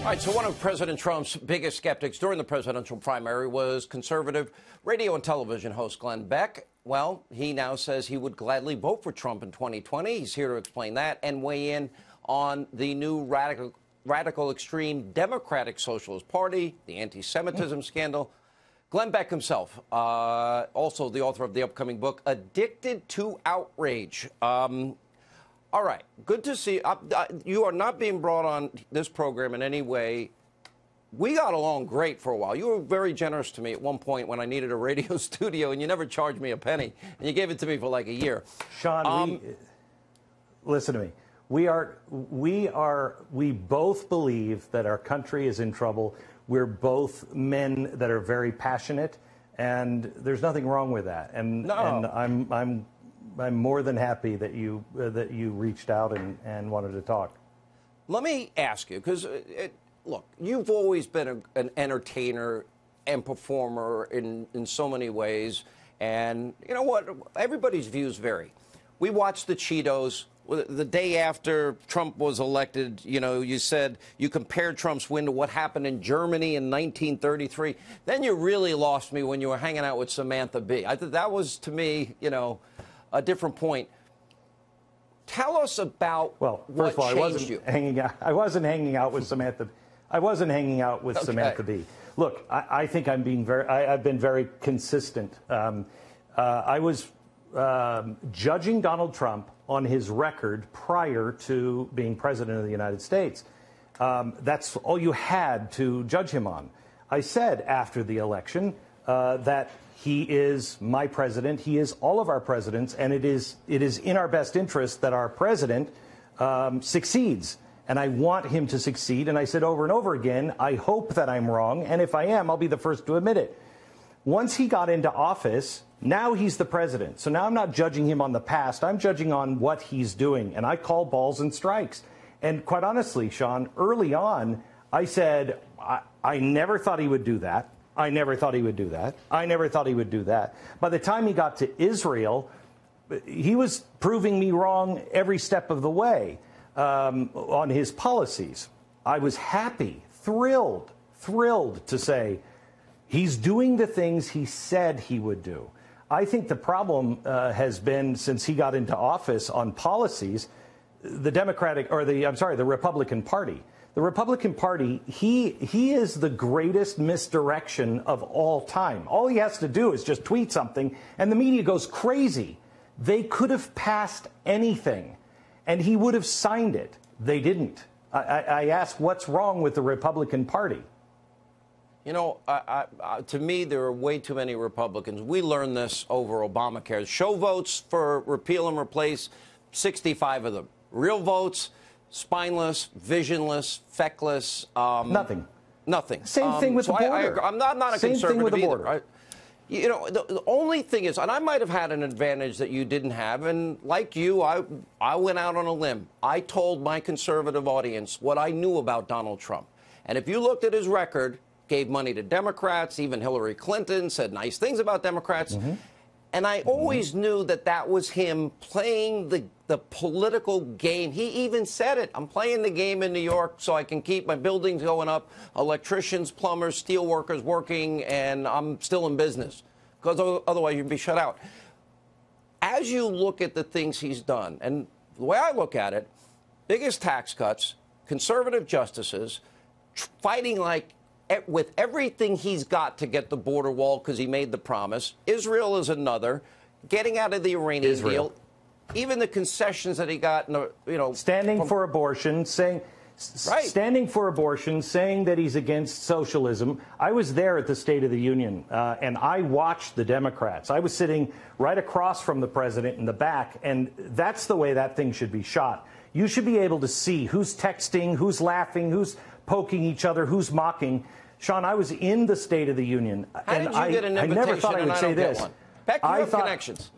All right, so one of President Trump's biggest skeptics during the presidential primary was conservative radio and television host Glenn Beck. Well, he now says he would gladly vote for Trump in 2020. He's here to explain that and weigh in on the new radical extreme Democratic Socialist Party, the anti-Semitism scandal. Glenn Beck himself, also the author of the upcoming book, Addicted to Outrage. All right, good to see. You are not being brought on this program in any way. We got along great for a while. You were very generous to me at one point when I needed a radio studio, and you never charged me a penny, and you gave it to me for like a year. Sean, listen to me. We both believe that our country is in trouble. We're both men that are very passionate, and there's nothing wrong with that. And I'm more than happy that you reached out and wanted to talk. Let me ask you, because look, you've always been an entertainer and performer in so many ways, and you know what? Everybody's views vary. We watched the Cheetos. The day after Trump was elected, you know, you said you compared Trump's win to what happened in Germany in 1933. Then you really lost me when you were hanging out with Samantha Bee. I thought that was, to me, you know, a different point. Tell us about what changed you. I wasn't hanging out with Samantha. I wasn't hanging out with Samantha Bee. Look, I think I've been very consistent. I was judging Donald Trump on his record prior to being president of the United States. That's all you had to judge him on. I said after the election that he is my president. He is all of our presidents, and it is in our best interest that our president succeeds. And I want him to succeed. And I said over and over again, I hope that I'm wrong. And if I am, I'll be the first to admit it. Once he got into office, now he's the president. So now I'm not judging him on the past. I'm judging on what he's doing. And I call balls and strikes. And quite honestly, Sean, early on, I said, I never thought he would do that. I never thought he would do that. I never thought he would do that. By the time he got to Israel, he was proving me wrong every step of the way on his policies. I was happy, thrilled to say he's doing the things he said he would do. I think the problem has been since he got into office on policies, the Republican Party. The Republican Party, he is the greatest misdirection of all time. All he has to do is just tweet something, and the media goes crazy. They could have passed anything, and he would have signed it. They didn't. I ask, what's wrong with the Republican Party? You know, to me, there are way too many Republicans. We learned this over Obamacare. Show votes for repeal and replace, 65 of them. Real votes, spineless, visionless, feckless. Nothing. Same thing with the border. I'm not a Same conservative thing with the border. either. You know, the only thing is, and I might have had an advantage that you didn't have, and like you, I went out on a limb. I told my conservative audience what I knew about Donald Trump. And if you looked at his record, gave money to Democrats, even Hillary Clinton said nice things about Democrats. Mm-hmm. And I always knew that that was him playing the political game. He even said it. I'm playing the game in New York so I can keep my buildings going up, electricians, plumbers, steel workers working, and I'm still in business. Because otherwise you'd be shut out. As you look at the things he's done, and the way I look at it, biggest tax cuts, conservative justices, fighting like with everything he's got to get the border wall because he made the promise. Israel is another. Getting out of the Iranian deal. Even the concessions that he got, standing for abortion, saying that he's against socialism. I was there at the State of the Union, and I watched the Democrats. I was sitting right across from the president in the back, and that's the way that thing should be shot. You should be able to see who's texting, who's laughing, who's poking each other, who's mocking. Sean, I was in the State of the Union, and I never thought I would say this. Beck, you have connections.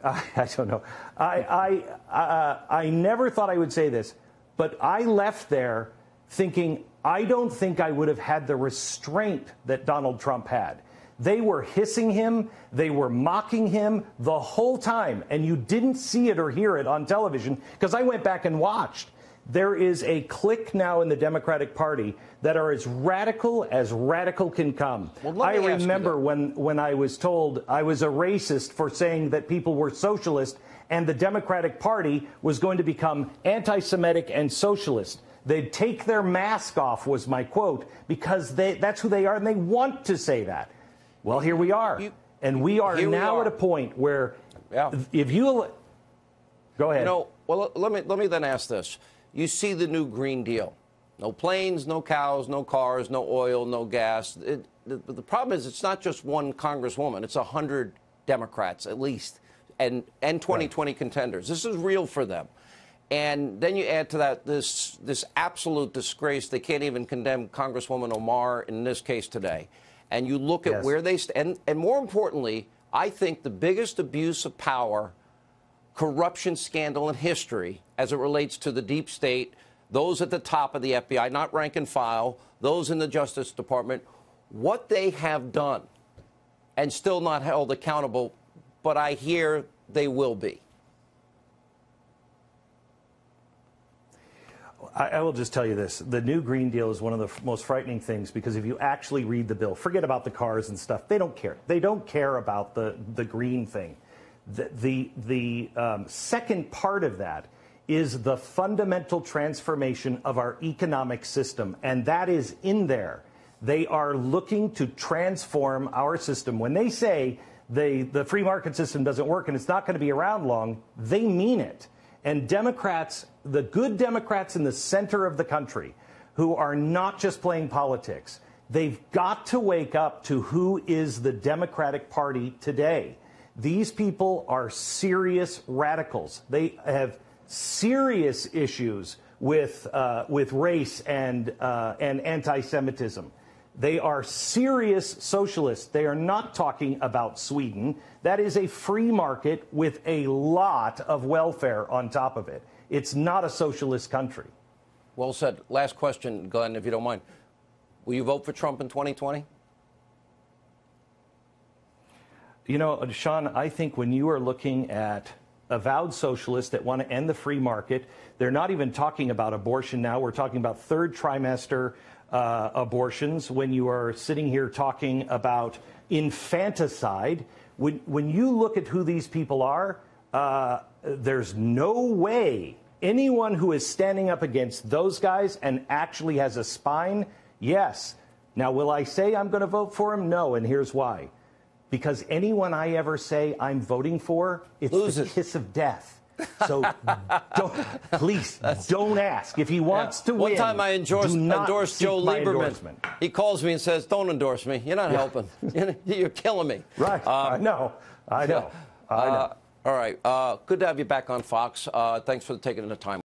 I don't know. I never thought I would say this, but I left there thinking I don't think I would have had the restraint that Donald Trump had. They were hissing him. They were mocking him the whole time. And you didn't see it or hear it on television because I went back and watched. There is a clique now in the Democratic Party that are as radical can come. Well, I remember when I was told I was a racist for saying that people were socialist, and the Democratic Party was going to become anti-Semitic and socialist. They'd take their mask off, was my quote, because that's who they are, and they want to say that. Well, here we are. And we are now at a point where if you... Go ahead. You know, well, let me then ask this. You see the new Green Deal. No planes, no cows, no cars, no oil, no gas. The problem is it's not just one congresswoman. It's 100 Democrats at least, and 2020 contenders. This is real for them. And then you add to that this absolute disgrace. They can't even condemn Congresswoman Omar in this case today. And you look at where they stand. And more importantly, I think the biggest abuse of power, corruption scandal in history as it relates to the deep state, those at the top of the FBI, not rank and file, those in the Justice Department, what they have done and still not held accountable, but I hear they will be. I will just tell you this. The new Green Deal is one of the most frightening things, because if you actually read the bill, forget about the cars and stuff. They don't care. They don't care about the green thing. The second part of that is the fundamental transformation of our economic system, and that is in there. They are looking to transform our system. When they say the free market system doesn't work and it's not going to be around long, they mean it. And Democrats, the good Democrats in the center of the country, who are not just playing politics, they've got to wake up to who is the Democratic Party today. These people are serious radicals. They have serious issues with race and anti-Semitism. They are serious socialists. They are not talking about Sweden. That is a free market with a lot of welfare on top of it. It's not a socialist country. Well said. Last question, Glenn, if you don't mind. Will you vote for Trump in 2020? You know, Sean, I think when you are looking at avowed socialists that want to end the free market, they're not even talking about abortion now. We're talking about third trimester abortions. When you are sitting here talking about infanticide, when you look at who these people are, there's no way anyone who is standing up against those guys and actually has a spine, yes. Now, will I say I'm going to vote for him? No, and here's why. Because anyone I ever say I'm voting for, it's the kiss of death. So please don't ask. If he wants to win, one time I endorsed Joe Lieberman. He calls me and says, "Don't endorse me. You're not helping. You're killing me." Right. I know. I know. All right. Good to have you back on Fox. Thanks for taking the time.